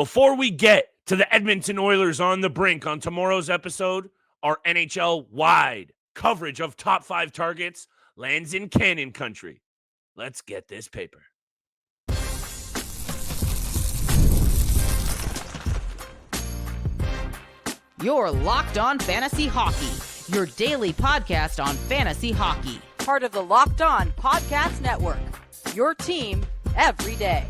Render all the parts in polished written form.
Before we get to the Edmonton Oilers on the brink on tomorrow's episode, our NHL-wide coverage of top 5 targets lands in Cannon Country. Let's get this paper. You're Locked On Fantasy Hockey, your daily podcast on fantasy hockey. Part of the Locked On Podcast Network, your team every day.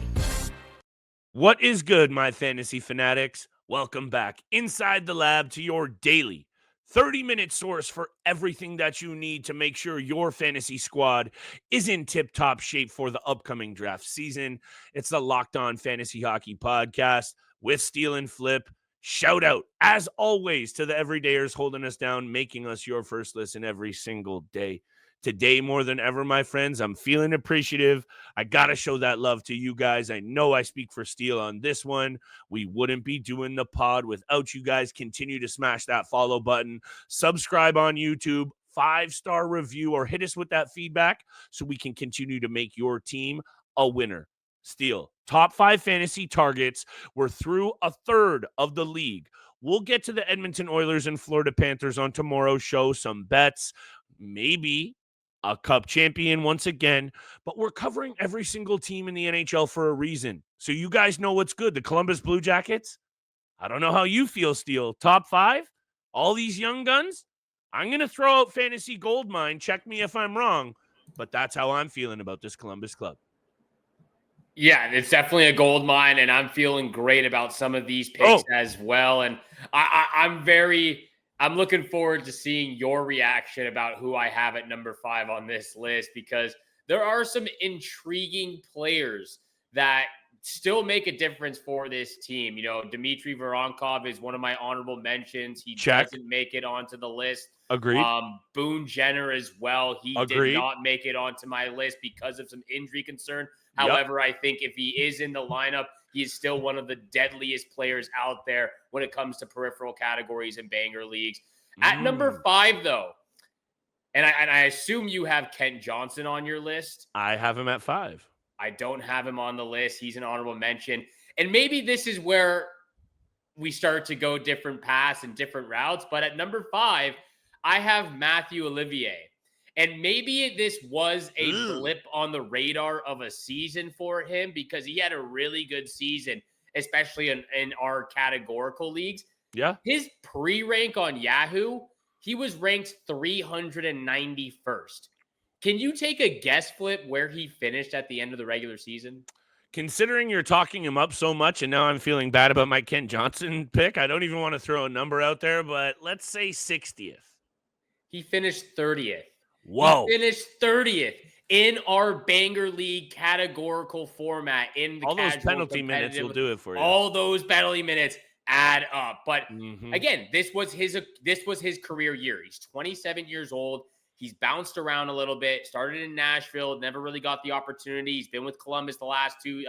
What is good, my fantasy fanatics? Welcome back inside the lab to your daily 30-minute source for everything that you need to make sure your fantasy squad is in tip-top shape for the upcoming draft season. It's the Locked On Fantasy Hockey Podcast with Steele and Flip. Shout out, as always, to the everydayers holding us down, making us your first listen every single day. Today, more than ever, my friends, I'm feeling appreciative. I got to show that love to you guys. I know I speak for Steele on this one. We wouldn't be doing the pod without you guys. Continue to smash that follow button. Subscribe on YouTube, 5-star review, or hit us with that feedback so we can continue to make your team a winner. Steele, top 5 fantasy targets. We're through a third of the league. We'll get to the Edmonton Oilers and Florida Panthers on tomorrow's show. Some bets, maybe a cup champion once again, but we're covering every single team in the NHL for a reason. So you guys know what's good. The Columbus Blue Jackets, I don't know how you feel, Steele. Top 5, all these young guns. I'm going to throw out fantasy gold mine. Check me if I'm wrong, but that's how I'm feeling about this Columbus club. Yeah, it's definitely a gold mine, and I'm feeling great about some of these picks as well. And I'm looking forward to seeing your reaction about who I have at number 5 on this list, because there are some intriguing players that still make a difference for this team. You know, Dmitry Voronkov is one of my honorable mentions. He doesn't make it onto the list. Agreed. Boone Jenner as well. He did not make it onto my list because of some injury concern. However, I think if he is in the lineup, he is still one of the deadliest players out there when it comes to peripheral categories and banger leagues. At number 5, though, and I assume you have Kent Johnson on your list. I have him at 5. I don't have him on the list. He's an honorable mention. And maybe this is where we start to go different paths and different routes. But at number 5, I have Matthew Olivier. And maybe this was a blip on the radar of a season for him, because he had a really good season, especially in our categorical leagues. Yeah. His pre-rank on Yahoo, he was ranked 391st. Can you take a guess, Flip, where he finished at the end of the regular season? Considering you're talking him up so much, and now I'm feeling bad about my Kent Johnson pick, I don't even want to throw a number out there, but let's say 60th. He finished 30th. Whoa. He finished 30th in our banger league categorical format. In the all those penalty minutes will do it for you. All those penalty minutes add up. But again, this was his career year. He's 27 years old. He's bounced around a little bit. Started in Nashville, never really got the opportunity. He's been with Columbus the last 3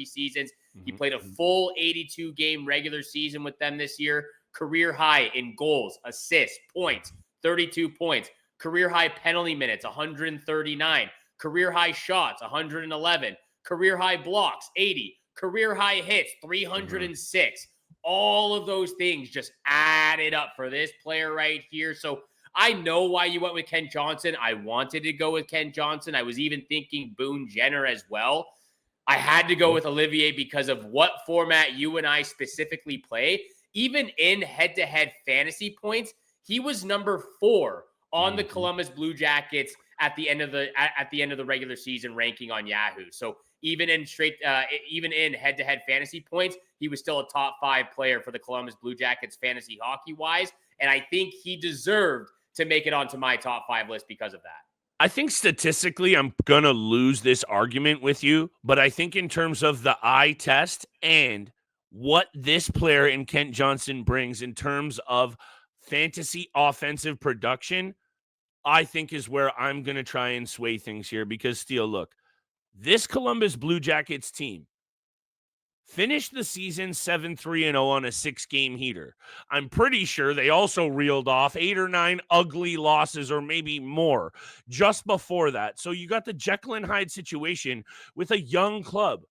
seasons. He played a full 82-game regular season with them this year. Career high in goals, assists, points, 32 points. Career high penalty minutes, 139. Career high shots, 111. Career high blocks, 80. Career high hits, 306. All of those things just added up for this player right here. So I know why you went with Kent Johnson. I wanted to go with Kent Johnson. I was even thinking Boone Jenner as well. I had to go with Olivier because of what format you and I specifically play. Even in head-to-head fantasy points, he was number 4 on the Columbus Blue Jackets at the end of the regular season ranking on Yahoo. So even in head-to-head fantasy points, he was still a top 5 player for the Columbus Blue Jackets fantasy hockey-wise. And I think he deserved to make it onto my top 5 list because of that. I think statistically I'm going to lose this argument with you, but I think in terms of the eye test and what this player in Kent Johnson brings in terms of fantasy offensive production, I think is where I'm going to try and sway things here. Because, Steele, look, this Columbus Blue Jackets team finished the season 7-3-0 on a 6-game heater. I'm pretty sure they also reeled off 8 or 9 ugly losses, or maybe more, just before that. So you got the Jekyll and Hyde situation with a young club.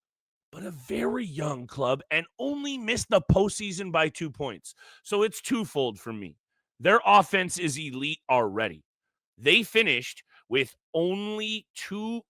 but a very young club and only missed the postseason by 2 points. So it's twofold for me. Their offense is elite already. They finished with only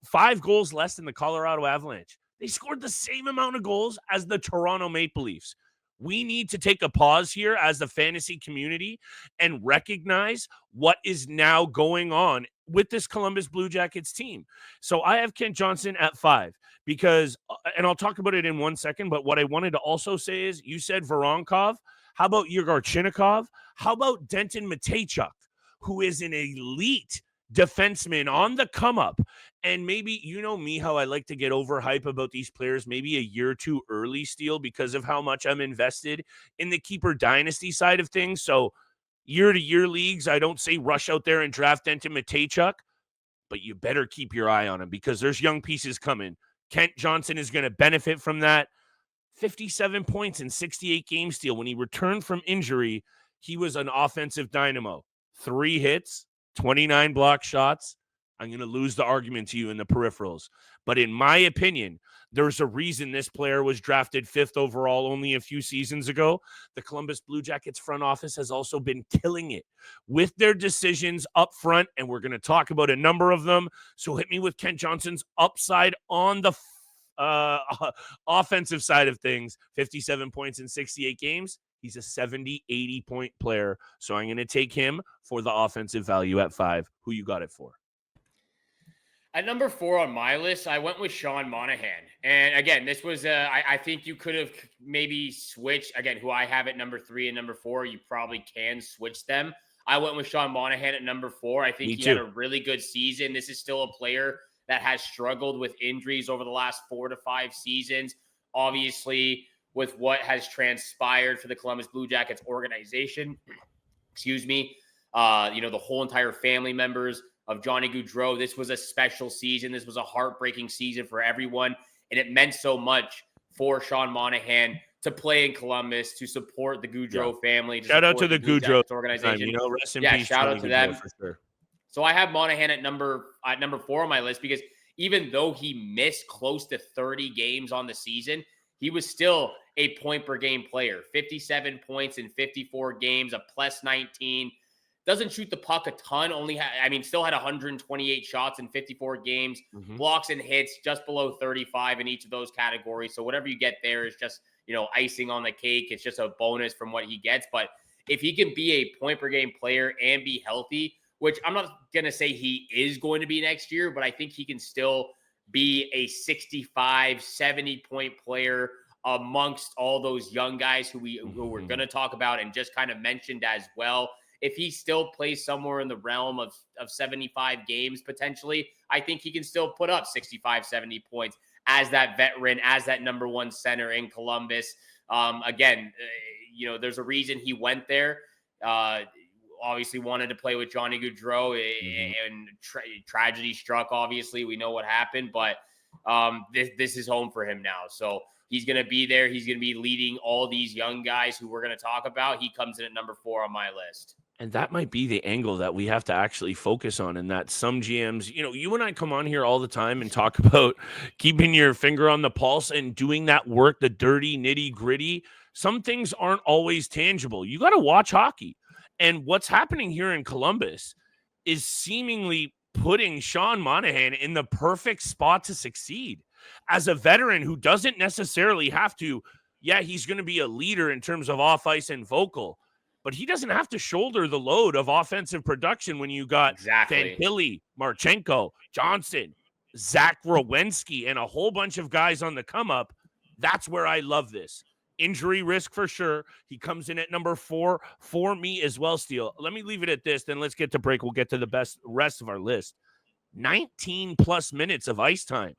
5 goals less than the Colorado Avalanche. They scored the same amount of goals as the Toronto Maple Leafs. We need to take a pause here as the fantasy community and recognize what is now going on with this Columbus Blue Jackets team. So I have Kent Johnson at 5 because, and I'll talk about it in 1 second, but what I wanted to also say is you said Voronkov. How about Yegor Chinnikov? How about Denton Mateychuk, who is an elite defenseman on the come up? And maybe, you know me, how I like to get overhype about these players maybe a year or two early, Steele, because of how much I'm invested in the keeper dynasty side of things. So year-to-year leagues, I don't say rush out there and draft Denton Mateychuk, but you better keep your eye on him because there's young pieces coming. Kent Johnson is going to benefit from that. 57 points in 68 games, Steele. When he returned from injury, he was an offensive dynamo. 3 hits, 29 block shots. I'm going to lose the argument to you in the peripherals. But in my opinion, there's a reason this player was drafted 5th overall only a few seasons ago. The Columbus Blue Jackets front office has also been killing it with their decisions up front, and we're going to talk about a number of them. So hit me with Kent Johnson's upside on the offensive side of things. 57 points in 68 games. He's a 70, 80-point player. So I'm going to take him for the offensive value at 5. Who you got it for? At number 4 on my list, I went with Sean Monahan. And again, this was, I think you could have maybe switched, again, who I have at number 3 and number 4. You probably can switch them. I went with Sean Monahan at number 4. I think he had a really good season. This is still a player that has struggled with injuries over the last 4 to 5 seasons. Obviously, with what has transpired for the Columbus Blue Jackets organization, the whole entire family members of Johnny Gaudreau. This was a special season. This was a heartbreaking season for everyone. And it meant so much for Sean Monahan to play in Columbus, to support the Gaudreau family. Shout out to the Gaudreau organization. Rest in peace, shout out to them. For sure. So I have Monahan at number 4 on my list because even though he missed close to 30 games on the season, he was still a point-per-game player. 57 points in 54 games, a plus 19. Doesn't shoot the puck a ton. Still had 128 shots in 54 games. Blocks and hits just below 35 in each of those categories. So whatever you get there is just, icing on the cake. It's just a bonus from what he gets. But if he can be a point-per-game player and be healthy, which I'm not going to say he is going to be next year, but I think he can still be a 65, 70-point player amongst all those young guys who we're going to talk about and just kind of mentioned as well. If he still plays somewhere in the realm of 75 games potentially, I think he can still put up 65, 70 points as that veteran, as that number 1 center in Columbus. There's a reason he went there. Obviously wanted to play with Johnny Gaudreau and tragedy struck. Obviously, we know what happened, but this is home for him now. So he's going to be there. He's going to be leading all these young guys who we're going to talk about. He comes in at number 4 on my list. And that might be the angle that we have to actually focus on, and that some GMs, you and I come on here all the time and talk about keeping your finger on the pulse and doing that work, the dirty, nitty gritty. Some things aren't always tangible. You got to watch hockey. And what's happening here in Columbus is seemingly putting Sean Monahan in the perfect spot to succeed as a veteran who doesn't necessarily have to. Yeah, he's going to be a leader in terms of off ice and vocal, but he doesn't have to shoulder the load of offensive production when you got Fantilli, Marchenko, Johnson, Zach Werenski, and a whole bunch of guys on the come up. That's where I love this. Injury risk for sure. He comes in at number 4 for me as well, Steele. Let me leave it at this, then let's get to break. We'll get to the rest of our list. 19 plus minutes of ice time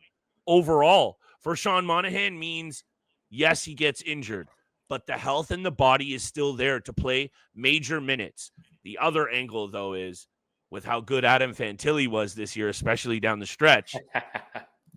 overall for Sean Monahan means, yes, he gets injured, but the health and the body is still there to play major minutes. The other angle, though, is with how good Adam Fantilli was this year, especially down the stretch,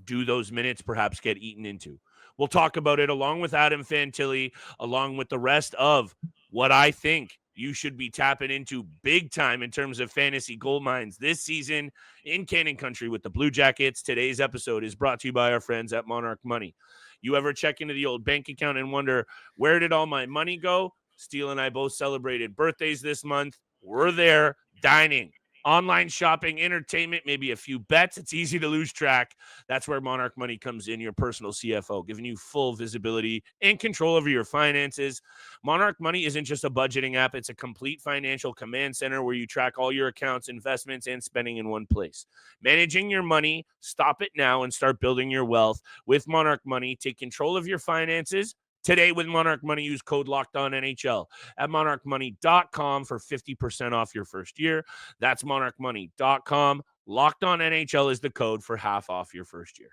do those minutes perhaps get eaten into? We'll talk about it along with Adam Fantilli, along with the rest of what I think you should be tapping into big time in terms of fantasy gold mines this season in Cannon Country with the Blue Jackets. Today's episode is brought to you by our friends at Monarch Money. You ever check into the old bank account and wonder, where did all my money go? Steele and I both celebrated birthdays this month. We're there, dining, online shopping, entertainment, maybe a few bets. It's easy to lose track. That's where Monarch Money comes in, your personal CFO, giving you full visibility and control over your finances. Monarch Money isn't just a budgeting app. It's a complete financial command center where you track all your accounts, investments, and spending in one place. Managing your money, stop it now and start building your wealth. With Monarch Money, take control of your finances. Today with Monarch Money, use code LOCKEDONNHL at monarchmoney.com for 50% off your first year. That's monarchmoney.com. LOCKEDONNHL is the code for half off your first year.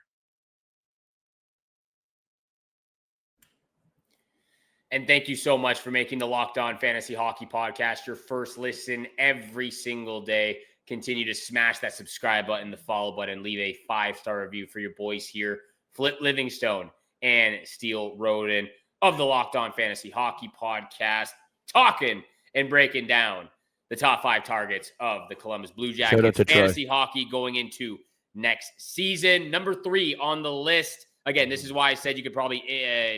And thank you so much for making the Locked On Fantasy Hockey Podcast your first listen every single day. Continue to smash that subscribe button, the follow button, leave a 5-star review for your boys here, Flip Livingstone and Steele Roden of the Locked On Fantasy Hockey Podcast, talking and breaking down the top 5 targets of the Columbus Blue Jackets fantasy hockey going into next season. Number 3 on the list. Again, this is why I said you could probably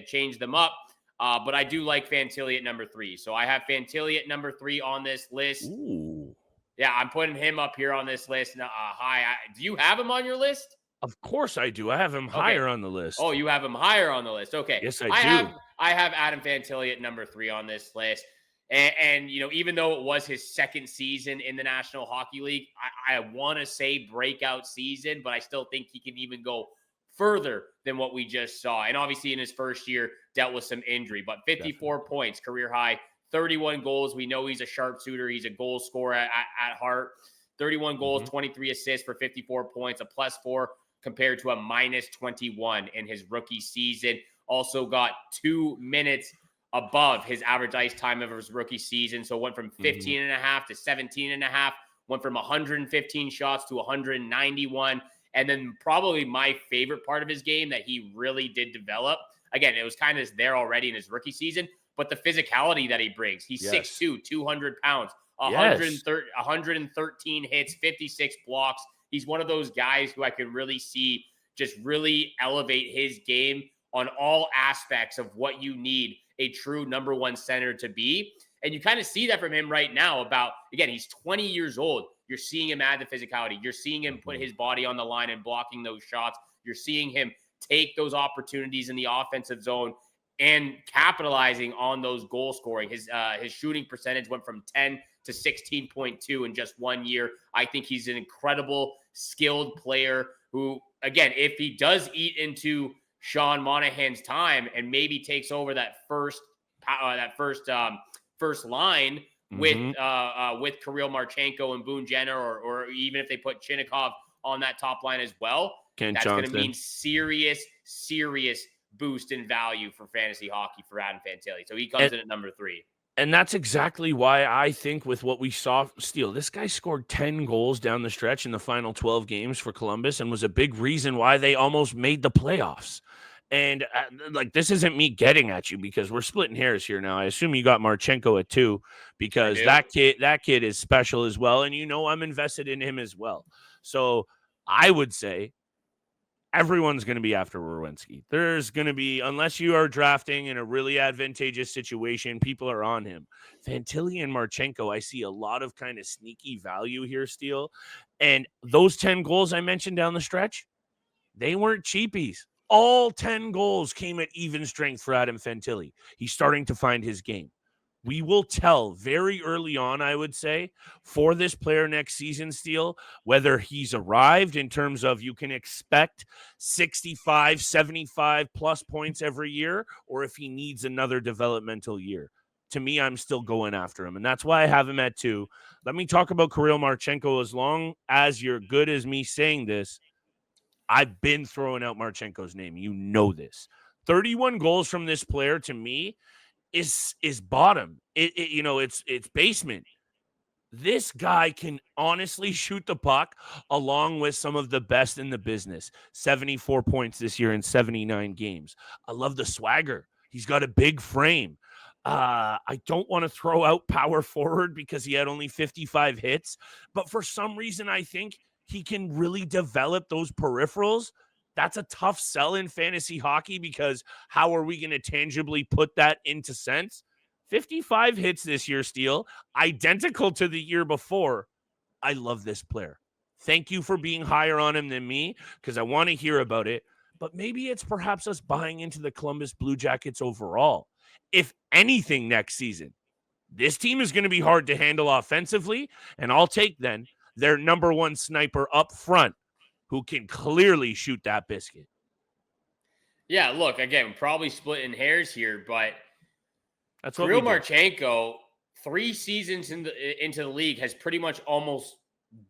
change them up, but I do like Fantilli at number 3. So I have Fantilli at number 3 on this list. Ooh. Yeah, I'm putting him up here on this list. High. Do you have him on your list? Of course I do. I have him higher on the list. Oh, you have him higher on the list. Okay. Yes, I do. I have Adam Fantilli at number 3 on this list. And you know, even though it was his second season in the National Hockey League, I want to say breakout season, but I still think he can even go further than what we just saw. And obviously in his first year dealt with some injury, but 54 points, career high, 31 goals. We know he's a sharpshooter. He's a goal scorer at heart. 31 goals, 23 assists for 54 points, a +4 compared to a -21 in his rookie season. Also got 2 minutes above his average ice time of his rookie season. So went from 15 and a half to 17 and a half, went from 115 shots to 191. And then probably my favorite part of his game that he really did develop. Again, it was kind of there already in his rookie season, but the physicality that he brings. He's 6'2", 200 pounds, 113 hits, 56 blocks. He's one of those guys who I can really see just really elevate his game on all aspects of what you need a true number 1 center to be. And you kind of see that from him right now again, he's 20 years old. You're seeing him add the physicality. You're seeing him put his body on the line and blocking those shots. You're seeing him take those opportunities in the offensive zone and capitalizing on those goal scoring. His shooting percentage went from 10 to 16.2 in just 1 year. I think he's an incredible, skilled player who, again, if he does eat into Sean Monahan's time and maybe takes over that first line with Kirill Marchenko and Boone Jenner, or even if they put Chinnikov on that top line as well, that's going to mean serious boost in value for fantasy hockey for Adam Fantilli. So he comes in at number 3. And that's exactly why I think with what we saw, Steele, this guy scored 10 goals down the stretch in the final 12 games for Columbus and was a big reason why they almost made the playoffs. And this isn't me getting at you because we're splitting hairs here now. I assume you got Marchenko at 2 because that kid is special as well. And I'm invested in him as well. So I would say everyone's going to be after Werenski. There's going to be, unless you are drafting in a really advantageous situation, people are on him. Fantilli and Marchenko, I see a lot of kind of sneaky value here, Steele. And those 10 goals I mentioned down the stretch, they weren't cheapies. All 10 goals came at even strength for Adam Fantilli. He's starting to find his game. We will tell very early on, I would say, for this player next season, Steele, whether he's arrived in terms of you can expect 65, 75 plus points every year, or if he needs another developmental year. To me, I'm still going after him, and that's why I have him at 2. Let me talk about Kirill Marchenko. As long as you're good as me saying this, I've been throwing out Marchenko's name. You know this. 31 goals from this player, to me, is bottom. It's basement. This guy can honestly shoot the puck along with some of the best in the business. 74 points this year in 79 games. I love the swagger. He's got a big frame. I don't want to throw out power forward because he had only 55 hits, but for some reason I think he can really develop those peripherals That's a tough sell in fantasy hockey because how are we going to tangibly put that into sense? 55 hits this year, Steele, identical to the year before. I love this player. Thank you for being higher on him than me because I want to hear about it. But maybe it's perhaps us buying into the Columbus Blue Jackets overall. If anything next season, this team is going to be hard to handle offensively, and I'll take then their number one sniper up front who can clearly shoot that biscuit. Yeah, look, again, probably splitting hairs here, but that's what Kirill Marchenko, 3 seasons into the league, has pretty much almost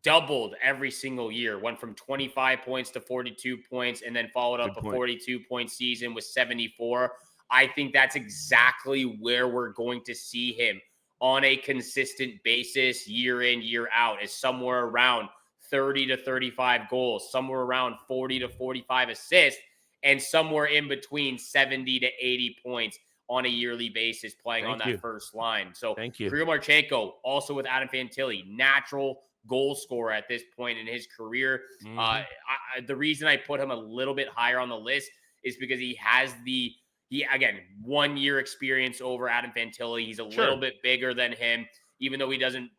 doubled every single year. Went from 25 points to 42 points, and then followed up a 42-point season with 74. I think that's exactly where we're going to see him on a consistent basis, year in, year out, is somewhere around 30 to 35 goals, somewhere around 40 to 45 assists, and somewhere in between 70 to 80 points on a yearly basis playing on that first line. So Kirill Marchenko, also with Adam Fantilli, natural goal scorer at this point in his career. The reason I put him a little bit higher on the list is because he has again, 1 year experience over Adam Fantilli. He's a little bit bigger than him, even though he doesn't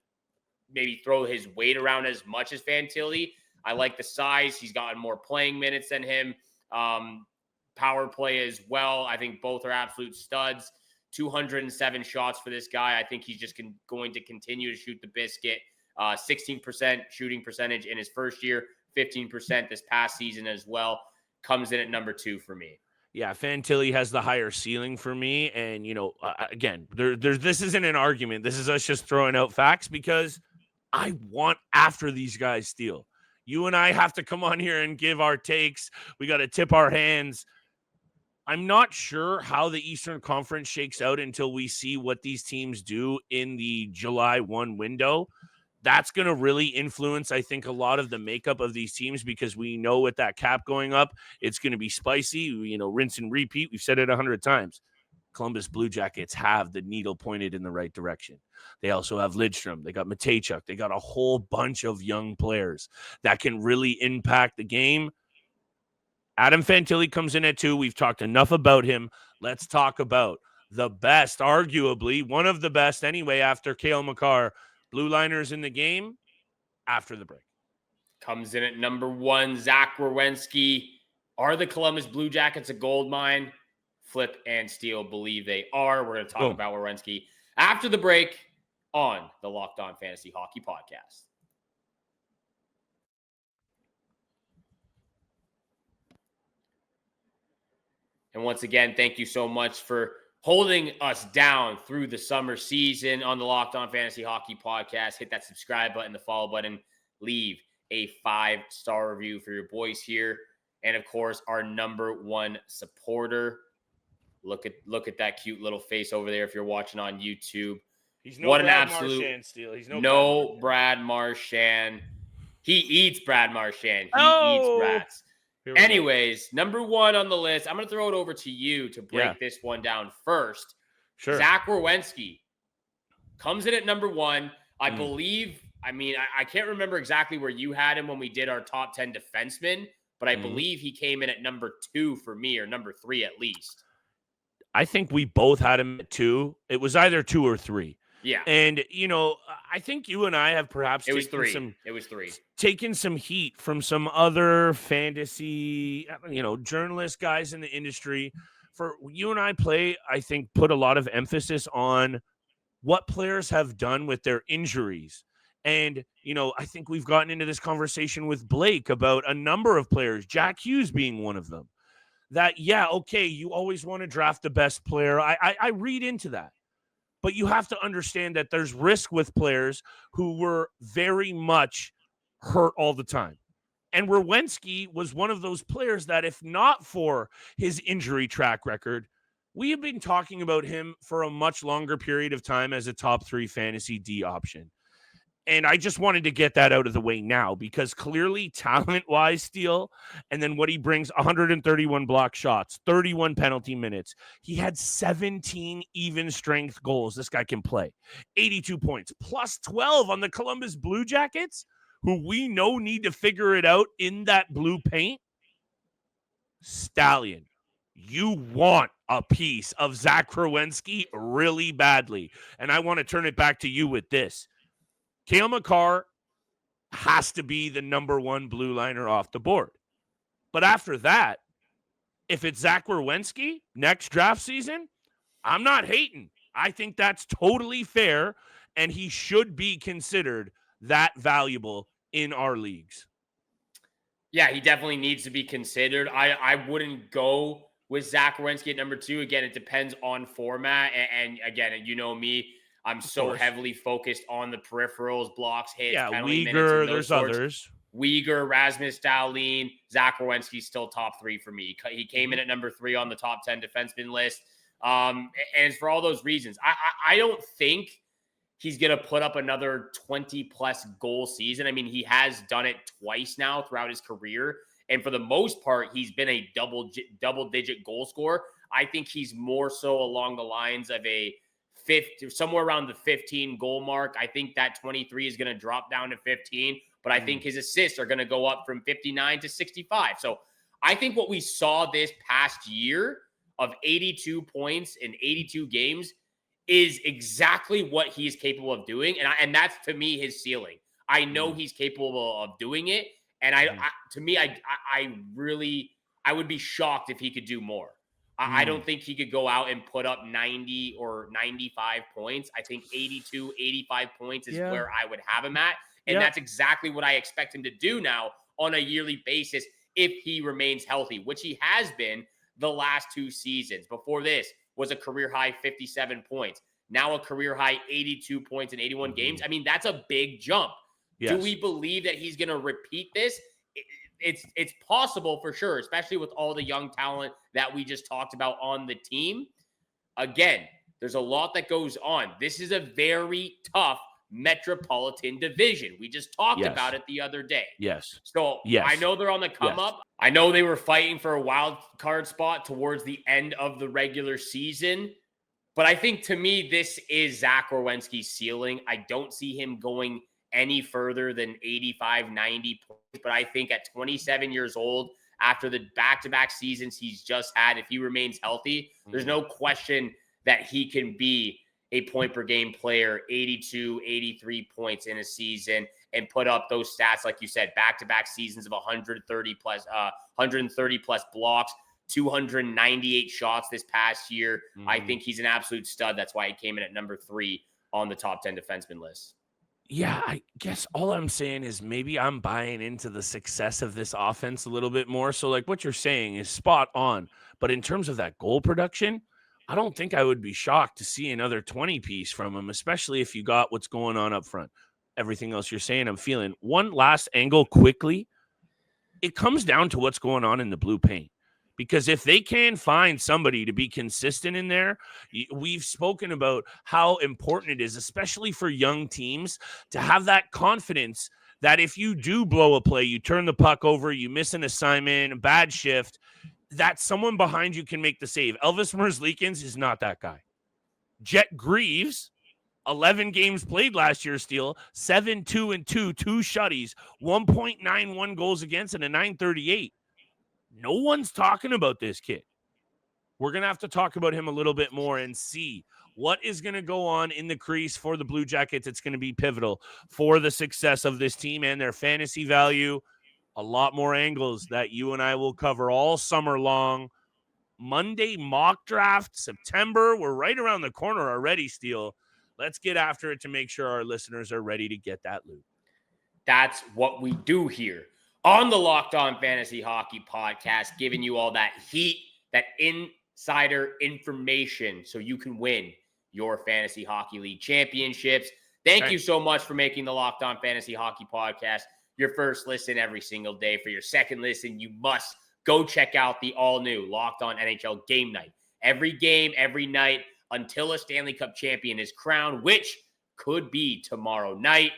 maybe throw his weight around as much as Fantilli. I like the size. He's gotten more playing minutes than him. Power play as well. I think both are absolute studs. 207 shots for this guy. I think he's just going to continue to shoot the biscuit. 16% shooting percentage in his first year, 15% this past season as well. Comes in at number 2 for me. Yeah, Fantilli has the higher ceiling for me. And, again, this isn't an argument. This is us just throwing out facts because I want after these guys, Steele. You and I have to come on here and give our takes. We got to tip our hands. I'm not sure how the Eastern Conference shakes out until we see what these teams do in the July 1 window. That's going to really influence, I think, a lot of the makeup of these teams because we know with that cap going up, it's going to be spicy, rinse and repeat. We've said it 100 times. Columbus Blue Jackets have the needle pointed in the right direction. They also have Lidstrom. They got Matejchuk. They got a whole bunch of young players that can really impact the game. Adam Fantilli comes in at 2. We've talked enough about him. Let's talk about the best, arguably, one of the best anyway, after Cale Makar. Blue liners in the game after the break. Comes in at number 1, Zach Werenski. Are the Columbus Blue Jackets a gold mine? Flip and Steele believe they are. We're going to talk about Werenski after the break on the Locked On Fantasy Hockey Podcast. And once again, thank you so much for holding us down through the summer season on the Locked On Fantasy Hockey Podcast. Hit that subscribe button, the follow button, leave a 5-star review for your boys here. And of course, our number 1 supporter. Look at that cute little face over there if you're watching on YouTube. He's no Brad Marchand, Steele. He's no Brad Marchand. He eats Brad Marchand. He eats rats. Anyways, number 1 on the list. I'm going to throw it over to you to break this one down first. Sure. Zach Werenski comes in at number 1. I believe, I can't remember exactly where you had him when we did our top 10 defensemen, but I believe he came in at number 2 for me, or number 3 at least. I think we both had him at 2. It was either 2 or 3. Yeah. And, I think you and I have perhaps It was 3. Taken some heat from some other fantasy, journalist guys in the industry. For you and I I think, put a lot of emphasis on what players have done with their injuries. And, I think we've gotten into this conversation with Blake about a number of players, Jack Hughes being one of them, that, you always want to draft the best player. I read into that. But you have to understand that there's risk with players who were very much hurt all the time. And Werenski was one of those players that, if not for his injury track record, we have been talking about him for a much longer period of time as a top 3 fantasy D option. And I just wanted to get that out of the way now because clearly talent-wise, Steele, and then what he brings, 131 block shots, 31 penalty minutes. He had 17 even-strength goals. This guy can play. 82 points, plus 12 on the Columbus Blue Jackets, who we know need to figure it out in that blue paint. stallion. You want a piece of Zach Werenski really badly. And I want to turn it back to you with this. Cale Makar has to be the number one blue liner off the board. But after that, if it's Zach Werenski next draft season, I'm not hating. I think that's totally fair, and he should be considered that valuable in our leagues. Yeah, he definitely needs to be considered. I wouldn't go with Zach Werenski at number 2. Again, it depends on format. And again, you know me, I'm so heavily focused on the peripherals, blocks, hits, penalty minutes. Uyghur, there's others. Uyghur, Rasmus Dahlin, Zach Werenski's still top 3 for me. He came in at number 3 on the top 10 defenseman list. And it's for all those reasons. I don't think he's going to put up another 20-plus goal season. I mean, he has done it twice now throughout his career. And for the most part, he's been a double-digit goal scorer. I think he's more so along the lines of somewhere around the 15 goal mark. I think that 23 is going to drop down to 15. But I think his assists are going to go up from 59 to 65. So I think what we saw this past year of 82 points in 82 games is exactly what he's capable of doing. And that's, to me, his ceiling. I know he's capable of doing it. And I would be shocked if he could do more. I don't think he could go out and put up 90 or 95 points. I think 82, 85 points is where I would have him at. And that's exactly what I expect him to do now on a yearly basis if he remains healthy, which he has been the last 2 seasons. Before this was a career high 57 points. Now a career high 82 points in 81 games. I mean, that's a big jump. Yes. Do we believe that he's going to repeat this? It's possible for sure, especially with all the young talent that we just talked about on the team. Again, there's a lot that goes on. This is a very tough Metropolitan Division. We just talked about it the other day. So I know they're on the come up. I know they were fighting for a wild card spot towards the end of the regular season. But I think, to me, this is Zach Werenski's ceiling. I don't see him going any further than 85, 90 points. But I think at 27 years old, after the back-to-back seasons he's just had, if he remains healthy, there's no question that he can be a point-per-game player, 82, 83 points in a season, and put up those stats, like you said, back-to-back seasons of 130-plus blocks, 298 shots this past year. I think he's an absolute stud. That's why he came in at number 3 on the top 10 defenseman list. Yeah, I guess all I'm saying is maybe I'm buying into the success of this offense a little bit more. So, like, what you're saying is spot on. But in terms of that goal production, I don't think I would be shocked to see another 20 piece from him, especially if you got what's going on up front. Everything else you're saying, I'm feeling. One last angle quickly. It comes down to what's going on in the blue paint. Because if they can find somebody to be consistent in there, we've spoken about how important it is, especially for young teams, to have that confidence that if you do blow a play, you turn the puck over, you miss an assignment, a bad shift, that someone behind you can make the save. Elvis Merzlikins is not that guy. Jet Greaves, 11 games played last year, Steele, 7-2-2, 2 shutties, 1.91 goals against, and a .938. No one's talking about this kid. We're going to have to talk about him a little bit more and see what is going to go on in the crease for the Blue Jackets. It's going to be pivotal for the success of this team and their fantasy value. A lot more angles that you and I will cover all summer long. Monday mock draft, September. We're right around the corner already, Steele. Let's get after it to make sure our listeners are ready to get that loot. That's what we do here on the Locked On Fantasy Hockey Podcast, giving you all that heat, that insider information so you can win your Fantasy Hockey League championships. Thank you so much for making the Locked On Fantasy Hockey Podcast your first listen every single day. For your second listen, you must go check out the all-new Locked On NHL Game Night. Every game, every night, until a Stanley Cup champion is crowned, which could be tomorrow night.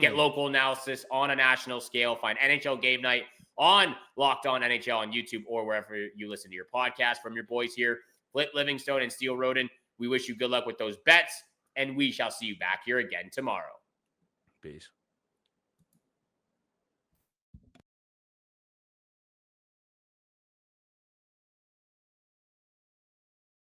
Get local analysis on a national scale. Find NHL Game Night on Locked On NHL on YouTube or wherever you listen to your podcast. From your boys here, Flip Livingstone and Steele Roden, we wish you good luck with those bets, and we shall see you back here again tomorrow. Peace.